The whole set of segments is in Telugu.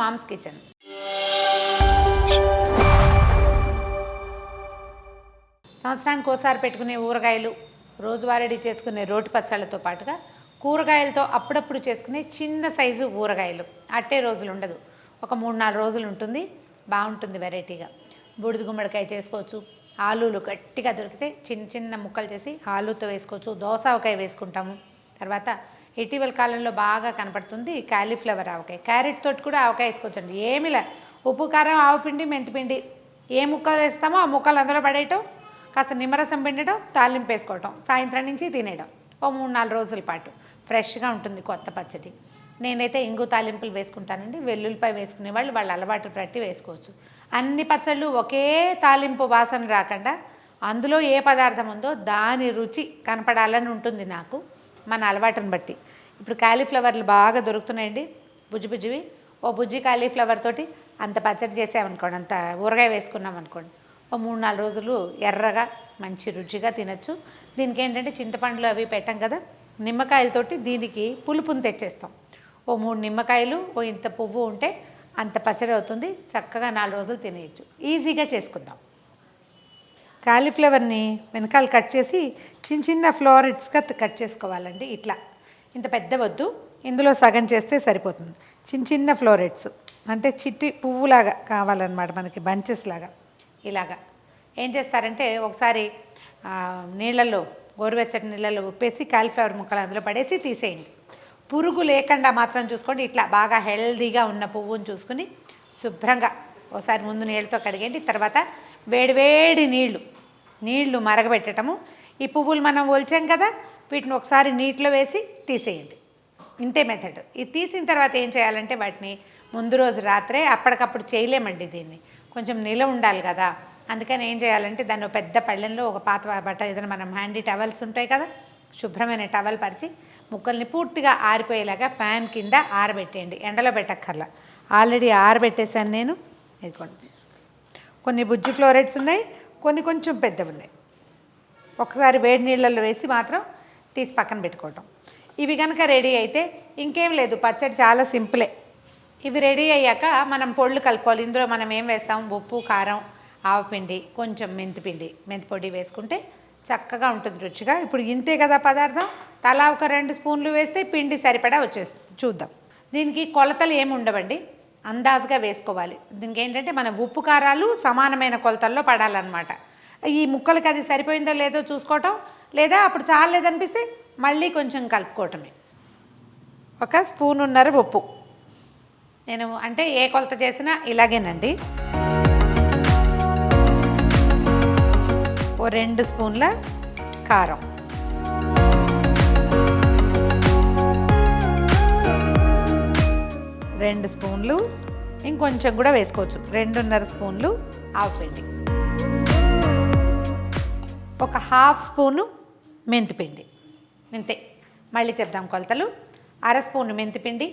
Moms kitchen. సంవత్సరానికి ఒకసారి పెట్టుకునే ఊరగాయలు, రోజువారీ చేసుకునే రోటి పచ్చళ్ళతో పాటుగా కూరగాయలతో అప్పుడప్పుడు చేసుకునే చిన్న సైజు ఊరగాయలు. అట్టే రోజులు ఉండదు, ఒక 3-4 రోజులు ఉంటుంది. బాగుంటుంది వెరైటీగా. బూడిద గుమ్మడికాయ చేసుకోవచ్చు. ఆలూలు గట్టిగా దొరికితే చిన్న చిన్న ముక్కలు చేసి ఆలూతో వేసుకోవచ్చు. దోసకాయ వేసుకుంటాము. తర్వాత ఇటీవల కాలంలో బాగా కనపడుతుంది కాలీఫ్లవర్ ఆవకాయ. క్యారెట్ తోటి కూడా ఆవకాయ వేసుకోవచ్చండి. ఏమిలా ఉప్పు, కారం, ఆవుపిండి, మెంతిపిండి, ఏ ముక్కలు వేస్తామో ఆ ముక్కలు అందులో పడేయటం, కాస్త నిమ్మరసం పిండటం, తాలింపు వేసుకోవటం, సాయంత్రం నుంచి తినేయడం. ఓ 3-4 రోజుల పాటు ఫ్రెష్గా ఉంటుంది కొత్త పచ్చడి. నేనైతే ఇంగు తాలింపులు వేసుకుంటానండి. వెల్లుల్లిపాయ వేసుకునే వాళ్ళు వాళ్ళ అలవాటు బట్టి వేసుకోవచ్చు. అన్ని పచ్చళ్ళు ఒకే తాలింపు వాసన రాకుండా అందులో ఏ పదార్థం ఉందో దాని రుచి కనపడాలని ఉంటుంది నాకు, మన అలవాటుని బట్టి. ఇప్పుడు కాలీఫ్లవర్లు బాగా దొరుకుతున్నాయండి, బుజ్జి బుజ్జివి. ఓ బుజ్జి కాలీఫ్లవర్ తోటి అంత పచ్చడి చేసామనుకోండి, అంత ఊరగాయ వేసుకున్నాం అనుకోండి, ఓ 3-4 రోజులు ఎర్రగా మంచి రుచిగా తినచ్చు. దీనికి ఏంటంటే చింతపండులు అవి పెట్టాం కదా, నిమ్మకాయలతోటి దీనికి పులుపుని తెచ్చేస్తాం. ఓ 3 నిమ్మకాయలు, ఓ ఇంత పువ్వు ఉంటే అంత పచ్చడి అవుతుంది. చక్కగా 4 రోజులు తినేయచ్చు. ఈజీగా చేసుకుందాం. కాలీఫ్లవర్ని వెనకాల కట్ చేసి చిన్న చిన్న ఫ్లోరెట్స్గా కట్ చేసుకోవాలండి. ఇట్లా ఇంత పెద్ద వద్దు, ఇందులో సగం చేస్తే సరిపోతుంది. చిన్న చిన్న ఫ్లోరెట్స్ అంటే చిట్టి పువ్వులాగా కావాలన్నమాట మనకి, బంచెస్ లాగా. ఇలాగా ఏం చేస్తారంటే ఒకసారి నీళ్ళల్లో, గోరువెచ్చటి నీళ్ళల్లో ఉప్పేసి కాలీఫ్లవర్ ముక్కలు అందులో పడేసి తీసేయండి. పురుగు లేకుండా మాత్రం చూసుకోండి. ఇట్లా బాగా హెల్దీగా ఉన్న పువ్వుని చూసుకుని శుభ్రంగా ఒకసారి ముందు నీళ్ళతో కడిగేయండి. తర్వాత వేడివేడి నీళ్లు మరగబెట్టడము. ఈ పువ్వులు మనం ఒలిచాం కదా, వీటిని ఒకసారి నీటిలో వేసి తీసేయండి. ఇంతే మెథడ్. ఇది తీసిన తర్వాత ఏం చేయాలంటే వాటిని ముందు రోజు రాత్రే, అప్పటికప్పుడు చేయలేమండి దీన్ని, కొంచెం నిలవ ఉండాలి కదా. అందుకని ఏం చేయాలంటే దాన్ని పెద్ద పళ్ళెంలో ఒక పాత బట్ట, ఏదైనా మనం హ్యాండీ టవల్స్ ఉంటాయి కదా, శుభ్రమైన టవల్ పరిచి ముక్కల్ని పూర్తిగా ఆరిపోయేలాగా ఫ్యాన్ కింద ఆరబెట్టేయండి. ఎండలో పెట్టక్కర్లా, ఆల్రెడీ ఆరబెట్టేశాను నేను. ఇదిగోండి, కొన్ని బుజ్జి ఫ్లోరెట్స్ ఉన్నాయి, కొన్ని కొంచెం పెద్దవి ఉన్నాయి. ఒకసారి వేడి నీళ్ళల్లో వేసి మాత్రం తీసి పక్కన పెట్టుకోవటం. ఇవి కనుక రెడీ అయితే ఇంకేం లేదు, పచ్చడి చాలా సింపులే. ఇవి రెడీ అయ్యాక మనం పొళ్ళు కలుపుకోవాలి. ఇందులో మనం ఏం వేస్తాం, ఉప్పు, కారం, ఆవపిండి, కొంచెం మెంతిపొడి వేసుకుంటే చక్కగా ఉంటుంది రుచిగా. ఇప్పుడు ఇంతే కదా పదార్థం, తలా ఒక 2 స్పూన్లు వేస్తే పిండి సరిపడా వచ్చేస్తుంది. చూద్దాం. దీనికి కొలతలు ఏమి ఉండవండి, అందాజుగా వేసుకోవాలి. దీనికి ఏంటంటే మన ఉప్పు, కారాలు సమానమైన కొలతల్లో పడాలన్నమాట. ఈ ముక్కలకి అది సరిపోయిందో లేదో చూసుకోవటం, లేదా అప్పుడు చాలేదనిపిస్తే మళ్ళీ కొంచెం కలుపుకోవటమే. 1 స్పూనున్నర ఉప్పు, నేను అంటే ఏ కొలత చేసినా ఇలాగేనండి. ఓ 2 స్పూన్ల కారం, 2 స్పూన్లు, ఇంకొంచెం కూడా వేసుకోవచ్చు, 2.5 స్పూన్లు ఆవపిండి, ఒక 1/2 స్పూను మెంతిపిండి. ఇంతే. మళ్ళీ చెప్దాం కొలతలు. 1/2 స్పూను మెంతిపిండి,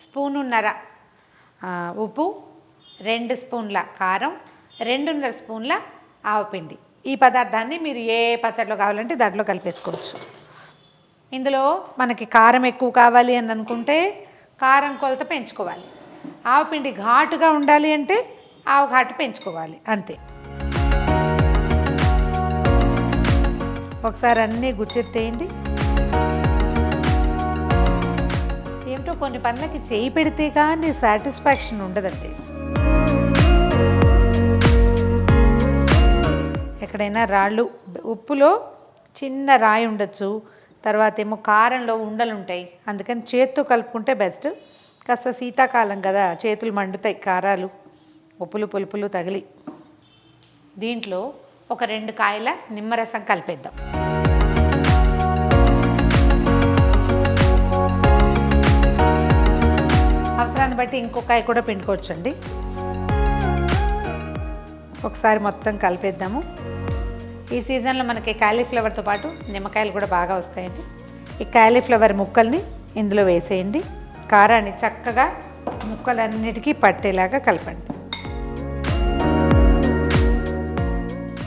1.5 స్పూన్ల ఉప్పు, 2 స్పూన్ల కారం, 2.5 స్పూన్ల ఆవపిండి. ఈ పదార్థాన్ని మీరు ఏ పచ్చడిలో కావాలంటే దాంట్లో కలిపేసుకోవచ్చు. ఇందులో మనకి కారం ఎక్కువ కావాలి అని అనుకుంటే కారం కొలత పెంచుకోవాలి. ఆవపిండి ఘాటుగా ఉండాలి అంటే ఆవు ఘాటు పెంచుకోవాలి, అంతే. ఒకసారి అన్నీ గుచ్చెత్తేయండి. ఏమిటో కొన్ని పనులకి చేయి పెడితే కానీ సాటిస్ఫాక్షన్ ఉండదండి. ఎక్కడైనా రాళ్ళు, ఉప్పులో చిన్న రాయి ఉండొచ్చు, తర్వాత ఏమో కారంలో ఉండలు ఉంటాయి. అందుకని చేత్తో కలుపుకుంటే బెస్ట్. కాస్త శీతాకాలం కదా, చేతులు మండుతాయి కారాలు, ఉప్పులు పులుపులు తగిలి. దీంట్లో ఒక 2 కాయల నిమ్మరసం కలిపేద్దాం. అవసరాన్ని బట్టి ఇంకో కాయ కూడా పిండుకోవచ్చండి. ఒకసారి మొత్తం కలిపేద్దాము. ఈ సీజన్లో మనకి కాలీఫ్లవర్తో పాటు నిమ్మకాయలు కూడా బాగా వస్తాయండి. ఈ కాలీఫ్లవర్ ముక్కల్ని ఇందులో వేసేయండి. కారాన్ని చక్కగా ముక్కలన్నిటికీ పట్టేలాగా కలపండి.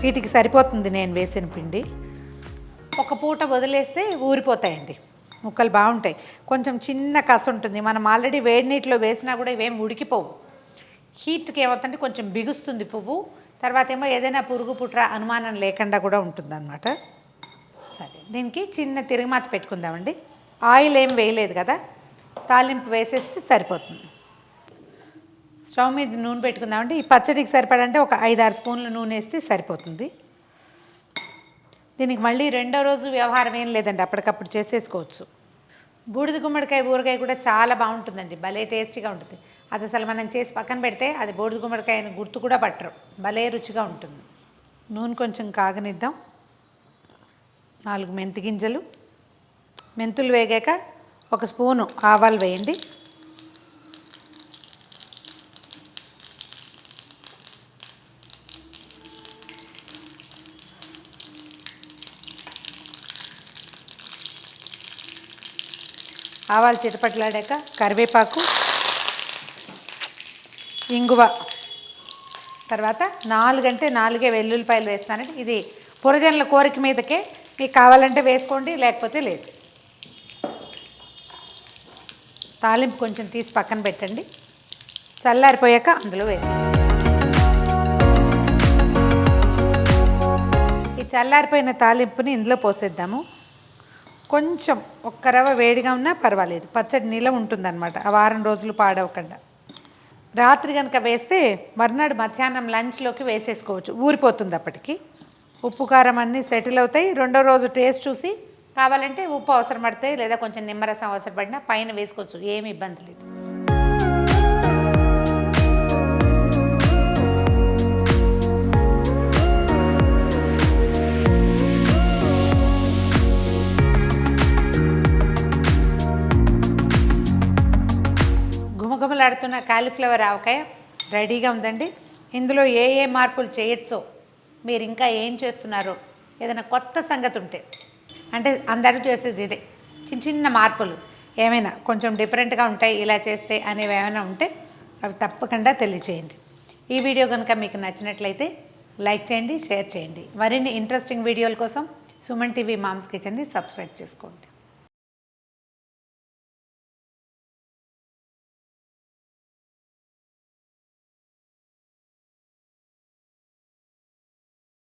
వీటికి సరిపోతుంది నేను వేసిన పిండి. ఒక పూట వదిలేస్తే ఊరిపోతాయండి. ముక్కలు బాగుంటాయి. కొంచెం చిన్న కస ఉంటుంది. మనం ఆల్రెడీ వేడి నీటిలో వేసినా కూడా ఇవేం ఉడికిపోవు. హీట్కి ఏమవుతుందంటే కొంచెం బిగుస్తుంది పువ్వు. తర్వాత ఏమో ఏదైనా పురుగు పుట్ర అనుమానం లేకుండా కూడా ఉంటుందన్నమాట. సరే, దీనికి చిన్న తిరగమాత పెట్టుకుందామండి. ఆయిల్ ఏం వేయలేదు కదా, తాలింపు వేసేస్తే సరిపోతుంది. స్టవ్ మీద నూనె పెట్టుకుందామండి. ఈ పచ్చడికి సరిపడంటే ఒక 5-6 స్పూన్లు నూనె వేస్తే సరిపోతుంది. దీనికి మళ్ళీ రెండో రోజు వ్యవహారం ఏం లేదండి, అప్పటికప్పుడు చేసేసుకోవచ్చు. బూడిద గుమ్మడికాయ ఊరగాయ కూడా చాలా బాగుంటుందండి, భలే టేస్టీగా ఉంటుంది. అది అసలు మనం చేసి పక్కన పెడితే అది బూడిద గుమ్మడికాయ అని గుర్తు కూడా పట్టరు, భలే రుచిగా ఉంటుంది. నూనె కొంచెం కాగనిద్దాం. 4 మెంతి గింజలు, మెంతులు వేగాక 1 స్పూను ఆవాలు వేయండి. ఆవాలు చిటపట్లాడాక కరివేపాకు, ఇంగువ, తర్వాత 4 అంటే 4 వెల్లుల్లిపాయలు వేస్తానండి. ఇది పురజనుల కోరిక మీదకే, మీకు కావాలంటే వేసుకోండి, లేకపోతే లేదు. తాలింపు కొంచెం తీసి పక్కన పెట్టండి. చల్లారిపోయాక అందులో వేసి, ఈ చల్లారిపోయిన తాలింపుని ఇందులో పోసేద్దాము. కొంచెం ఒక్క రవ్వ వేడిగా ఉన్నా పర్వాలేదు, పచ్చడి నిలవ ఉంటుందన్నమాట, ఆ వారం రోజులు పాడవకుండా. రాత్రి కనుక వేస్తే మర్నాడు మధ్యాహ్నం లంచ్లోకి వేసేసుకోవచ్చు, ఊరిపోతుంది అప్పటికి. ఉప్పు కారం అన్నీ సెటిల్ అవుతాయి. రెండో రోజు టేస్ట్ చూసి కావాలంటే ఉప్పు అవసరం పడితే లేదా కొంచెం నిమ్మరసం అవసరపడినా పైన వేసుకోవచ్చు, ఏమి ఇబ్బంది లేదు. గుమగుమలాడుతున్న కాలీఫ్లవర్ ఆవకాయ రెడీగా ఉందండి. ఇందులో ఏ ఏ మార్పులు చేయొచ్చో, మీరు ఇంకా ఏం చేస్తున్నారో, ఏదైనా కొత్త సంగతి ఉంటే, అంటే అందరూ చేసేది ఇదే, చిన్న చిన్న మార్పులు ఏమైనా కొంచెం డిఫరెంట్గా ఉంటాయి ఇలా చేస్తే అనేవి ఏమైనా ఉంటే అవి తప్పకుండా తెలియచేయండి. ఈ వీడియో కనుక మీకు నచ్చినట్లయితే లైక్ చేయండి, షేర్ చేయండి. మరిన్ని ఇంట్రెస్టింగ్ వీడియోల కోసం సుమన్ టీవీ మామ్స్ కిచెన్ని సబ్స్క్రైబ్ చేసుకోండి.